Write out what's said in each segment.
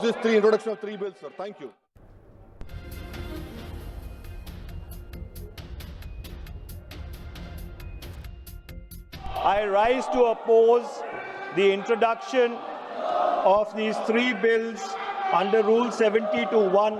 This introduction of three bills, sir. Thank you. I rise to oppose the introduction of these three bills under Rule 70(1)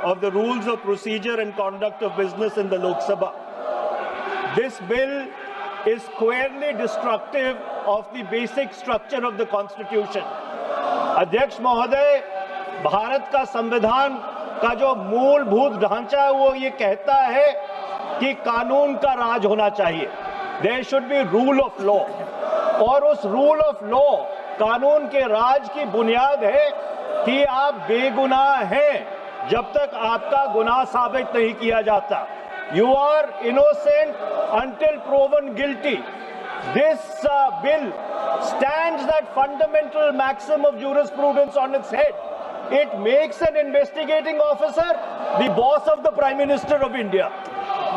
of the Rules of Procedure and Conduct of Business in the Lok Sabha. This bill is squarely destructive of the basic structure of the Constitution. अध्यक्ष महोदय, भारत का संविधान का जो मूलभूत ढांचा है वो ये कहता है कि कानून का राज होना चाहिए. There should be rule of law. और उस rule of law, कानून के राज की बुनियाद है कि आप बेगुनाह हैं जब तक आपका गुनाह साबित नहीं किया जाता. You are innocent until proven guilty. This bill stands that fundamental maxim of jurisprudence on its head. It makes an investigating officer the boss of the Prime Minister of India.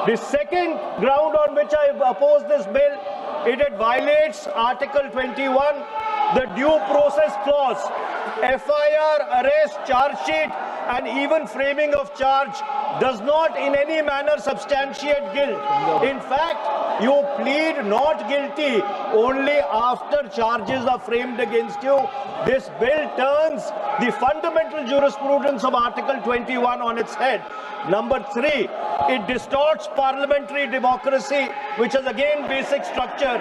The second ground on which I oppose this bill, it violates Article 21, the due process clause. FIR, arrest, charge sheet, and even framing of charge does not in any manner substantiate guilt. In fact, you plead not guilty only after charges are framed against you. This bill turns the fundamental jurisprudence of Article 21 on its head. Number three, it distorts parliamentary democracy, which is again basic structure,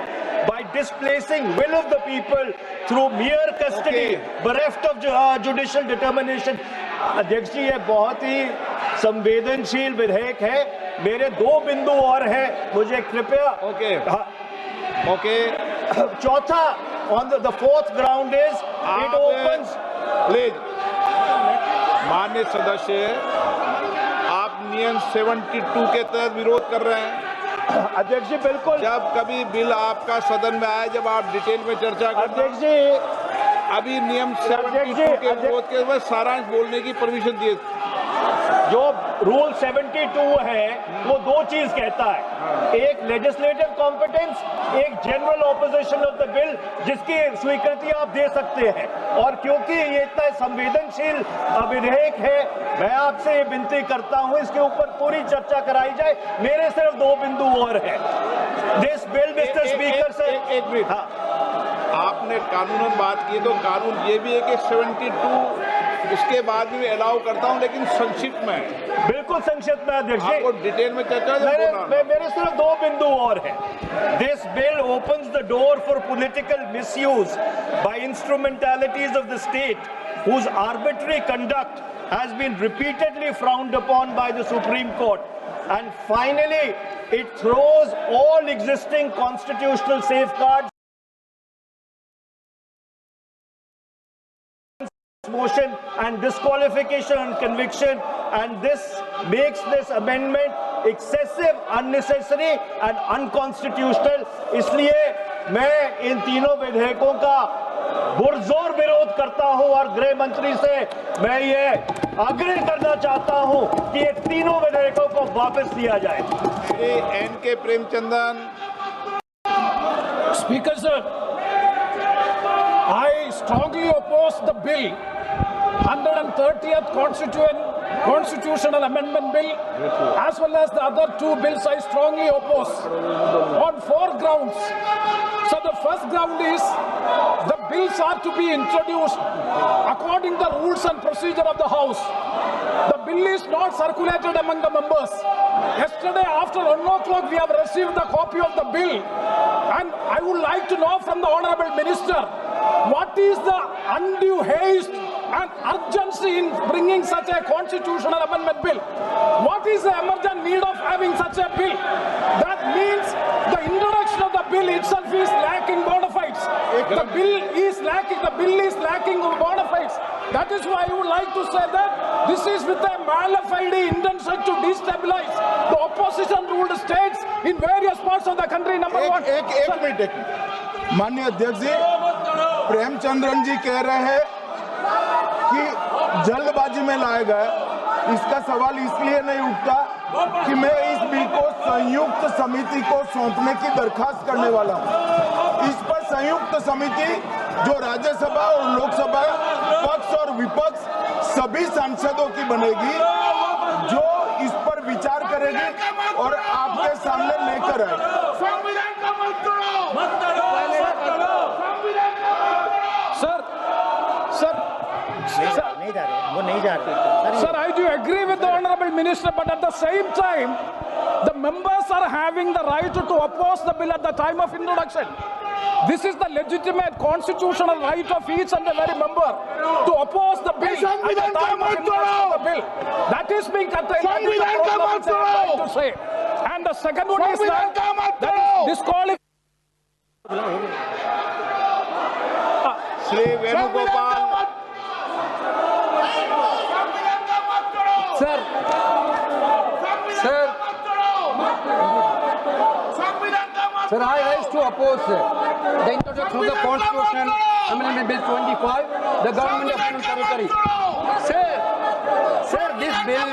by displacing will of the people through mere custody, bereft of judicial determination. अध्यक्ष जी, ये बहुत ही संवेदनशील विधेयक है. मेरे दो बिंदु और हैं, मुझे कृपया. ओके. चौथा, on the fourth ground is it opens. Please माननीय सदस्य, आप नियम 72 के तहत विरोध कर रहे हैं. अध्यक्ष जी बिल्कुल. जब कभी बिल आपका सदन में आए, जब आप डिटेल में चर्चा करें. अध्यक्ष जी, अभी नियम 72 के विरोध के बाद सारांश बोलने की परमिशन दिए. जो रूल 72 है वो दो चीज कहता है. एक लेजिस्लेटिव कॉम्पिटेंस, एक general opposition of the bill, जिसकी स्वीकृति आप दे सकते हैं. और क्योंकि ये इतना संवेदनशील विधेयक है, मैं आपसे ये विनती करता हूं इसके ऊपर पूरी चर्चा कराई जाए. मेरे सिर्फ दो बिंदु और हैं. This bill, mister speaker sir, एक मिनट. आपने कानूनन बात की, तो कानून ये भी है कि 72 उसके बाद भी अलाउ करता हूं, लेकिन संक्षिप्त में. बिल्कुल संक्षिप्त में अध्यक्ष जी. आपको डिटेल में चर्चा मेरे सिर्फ दो बिंदु और हैं. This bill opens the door for political misuse by instrumentalities of the state whose arbitrary conduct has been repeatedly frowned upon by the Supreme Court. And finally, it throws all existing constitutional safeguards motion and disqualification and conviction, and this makes this amendment excessive, unnecessary and unconstitutional. इसलिए मैं इन तीनों विधेयकों का पुरजोर विरोध करता हूं और गृह मंत्री से मैं ये आग्रह करना चाहता हूं कि ये तीनों विधेयकों को वापस लिया जाए. NK. Premachandran. Speaker sir, I strongly oppose the bill, 130th Constitutional Amendment Bill, as well as the other two bills I strongly oppose on four grounds. So the first ground is the bills are to be introduced according to the rules and procedure of the House. The bill is not circulated among the members. Yesterday after 1 o'clock we have received the copy of the bill, and I would like to know from the Honourable Minister, what is the undue haste and urgency in bringing such a constitutional amendment bill? What is the emergent need of having such a bill? That means the introduction of the bill itself is lacking bona fides. The bill is lacking bona fides. That is why I would like to say that this is with a malafide intention to destabilize the opposition ruled states in various parts of the country. Number one. एक minute. माननीय अध्यक्ष जी, प्रेमचंद्रन जी कह रहे हैं कि जल्दबाजी में लाया गया. इसका सवाल इसलिए नहीं उठता कि मैं इस बिल को संयुक्त समिति को सौंपने की दरखास्त करने वाला हूं. इस पर संयुक्त समिति जो राज्यसभा और लोकसभा पक्ष और विपक्ष सभी सांसदों की बनेगी, जो इस पर विचार करेगी और आपके सामने लेकर आए। Sir, I do agree with the Honorable Minister, but at the same time, the members are having the right to oppose the bill at the time of introduction. This is the legitimate constitutional right of each and every member to oppose the bill at the time of introduction of the bill. That is being contained. That is the problem which I am trying to say. And the second one is that is disqualification. Shri Venugopal Sir, I rise to oppose the introduction of the Constitution Amendment Bill 25, the Government of Union Territory. Sir, this bill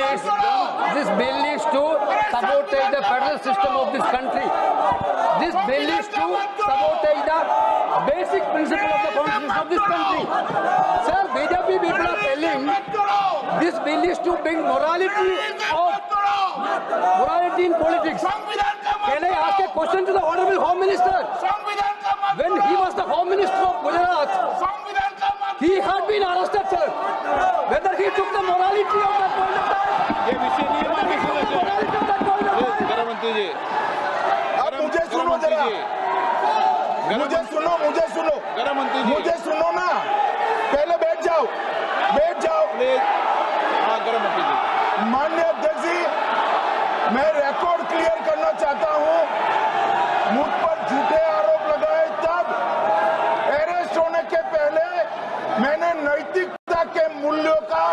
is to sabotage the federal system of this country. This bill is to sabotage the basic principle of the Constitution of this country. Sir, BJP people are telling this bill is to bring morality in politics. Can I ask a question to the Honorable Home Minister? When he was the Home Minister of Gujarat, he had been arrested, sir. Whether he took the morality of that point of time, ये विषय नहीं है whether he took the morality of that point of time. गृह मंत्री जी, अब मुझे सुनो जरा, मुझे सुनो गृह मंत्री जी, मुझे सुनो ना, पहले बैठ जाओ। प्लीज। हाँ, गृह मंत्री जी। माननीय अध्यक्ष जी, मैं रिकॉर्ड क्लियर करना चाहता हूं। मुझ पर झूठे आरोप लगाए तब अरेस्ट होने के पहले मैंने नैतिकता के मूल्यों का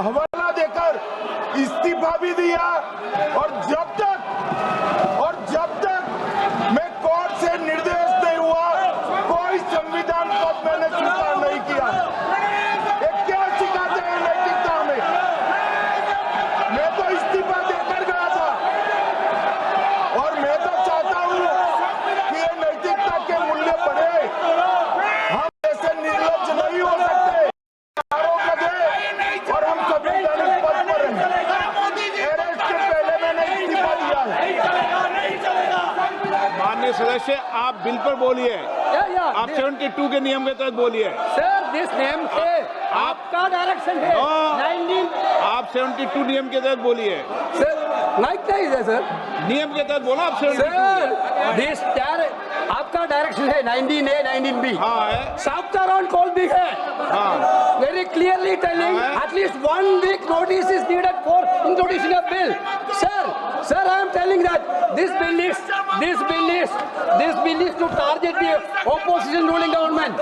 हवाला देकर इस्तीफा भी दिया, और जब तक मैं कोर्ट से निर्देश नहीं हुआ, कोई संविधान पद मैंने स्वीकार नहीं किया। ये क्या सिखाते हैं नैतिकता में? मैं तो इस्तीफा देकर गया था, और मैं तो चाहता हूं कि ये नैतिकता के मूल्य बढ़े। हम ऐसे निर्लज्ज नहीं हो सकते, आरोप लगे और हम संवैधानिक पद पर हैं। अरेस्ट के पहले मैंने इस्तीफा दिया है। माननीय सदस्य, आप बिल पर बोलिए। आप 72 के नियम के तहत बोलिए। सर, दिस नेम से आपका डायरेक्शन है। 19 आप 72 नियम के तहत बोलिए। सर, लाइक नहीं है सर। नियम के तहत बोला आप 72। सर, दिस आपका डायरेक्शन है 19A 19B। हाँ है। Southern call भी है। हाँ। Very clearly telling at least 1 week notice is needed for introduction of bill. Sir, I am telling that this bill is to target the opposition ruling government.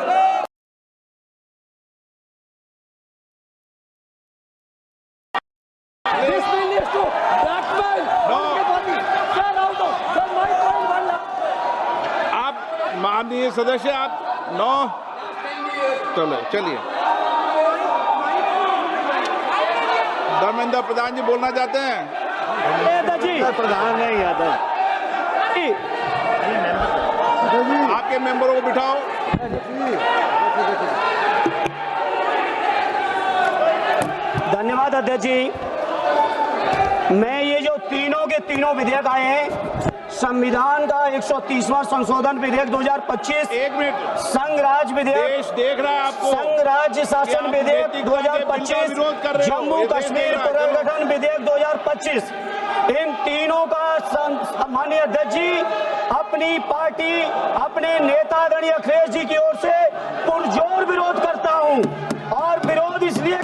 This bill is to blackmail. Sir, out of. Sir, my point one. आप माननीय सदस्य, आप 9 चलिए। धर्मेंद्र प्रधान जी बोलना चाहते हैं? प्रधान है यादव। आपके मेंबरों को बिठाओ। धन्यवाद अध्यक्ष जी। मैं ये जो तीनों के तीनों विधेयक आए हैं, संविधान का 130वां संशोधन विधेयक 2025, 1 मिनट, संघ राज्य विधेयक, देश देख रहा है आपको, संघ राज्य शासन विधेयक 2025, जम्मू कश्मीर पुनर्गठन विधेयक 2025, इन तीनों का माननीय अध्यक्ष जी अपनी पार्टी, अपने नेता आदरणीय अखिलेश जी की ओर से पुरजोर विरोध करता हूं। और विरोध इसलिए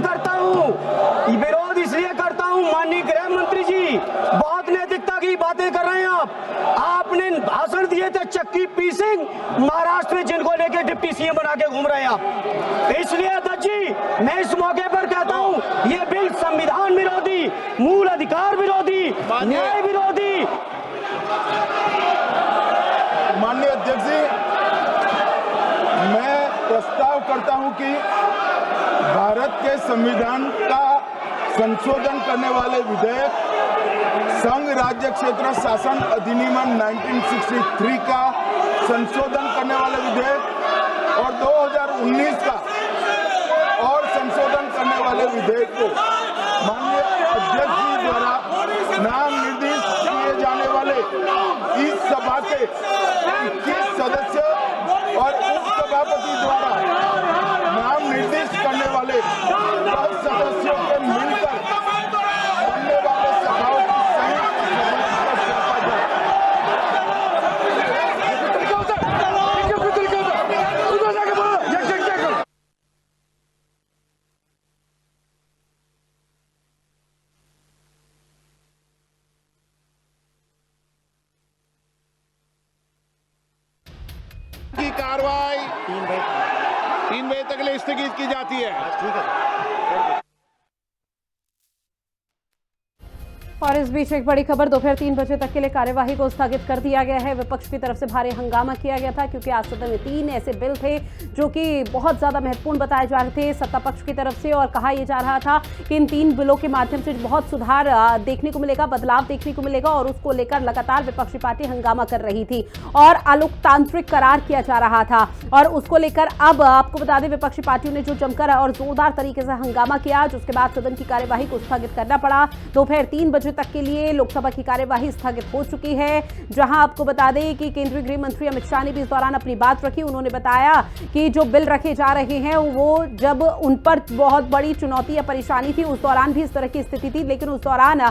करता हूं माननीय गृह मंत्री जी, बहुत नैतिकता की बातें कर रहे हैं आपने भाषण दिए थे चक्की पी सिंह महाराष्ट्र में, जिनको लेके डिप्टी सीएम बना के घूम रहे हैं आप। इसलिए अध्यक्ष जी, मैं इस मौके पर कहता हूं ये बिल संविधान विरोधी, मूल अधिकार विरोधी, न्याय विरोधी। माननीय अध्यक्ष जी, मैं प्रस्ताव करता हूं कि भारत के संविधान का संशोधन करने वाले विधेयक संघ राज्य क्षेत्र शासन अधिनियम 1963 का संशोधन करने वाले विधेयक और 2019 का और संशोधन करने वाले विधेयक को माननीय अध्यक्ष जी द्वारा नाम निर्दिष्ट किए जाने वाले इस सभा के 21 सदस्य और उप सभापति द्वारा नाम निर्दिष्ट करने वाले 10 सदस्यों के मिलकर बनने वाले सभाओं की संयुक्त सदस्य सौंपा जाए। की कार्रवाई 3 बजे तक के लिए स्थगित की जाती है। और इस बीच एक बड़ी खबर, दोपहर 3 बजे तक के लिए कार्यवाही को स्थगित कर दिया गया है। विपक्ष की तरफ से भारी हंगामा किया गया था क्योंकि आज सदन में 3 ऐसे बिल थे जो कि बहुत ज्यादा महत्वपूर्ण बताए जा रहे थे सत्ता पक्ष की तरफ से, और कहा यह जा रहा था कि इन 3 बिलों के माध्यम से बहुत सुधार देखने को मिलेगा, बदलाव देखने को मिलेगा, और उसको लेकर लगातार विपक्षी पार्टी हंगामा कर रही थी और अलोकतांत्रिक करार किया जा रहा था। और उसको लेकर अब आपको बता दें, विपक्षी पार्टियों ने जो जमकर और जोरदार तरीके से हंगामा किया, जिसके बाद सदन की कार्यवाही को स्थगित करना पड़ा। दोपहर 3 बजे तक के लिए लोकसभा की कार्यवाही स्थगित हो चुकी है, जहां आपको बता दें कि केंद्रीय गृह मंत्री अमित शाह ने भी इस दौरान अपनी बात रखी। उन्होंने बताया कि जो बिल रखे जा रहे हैं वो जब उन पर बहुत बड़ी चुनौती या परेशानी थी, उस दौरान भी इस तरह की स्थिति थी, लेकिन उस दौरान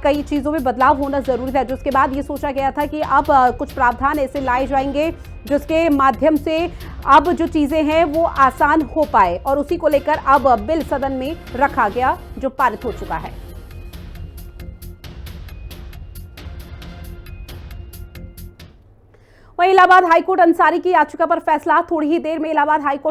कई चीजों में बदलाव होना जरूरी था, जिसके बाद ये सोचा गया था कि अब कुछ प्रावधान ऐसे लाए जाएंगे जिसके माध्यम से अब जो चीजें हैं वो आसान हो पाए, और उसी को लेकर अब बिल सदन में रखा गया जो पारित हो चुका है। वहीं इलाहाबाद हाईकोर्ट अंसारी की याचिका पर फैसला, थोड़ी ही देर में इलाहाबाद हाईकोर्ट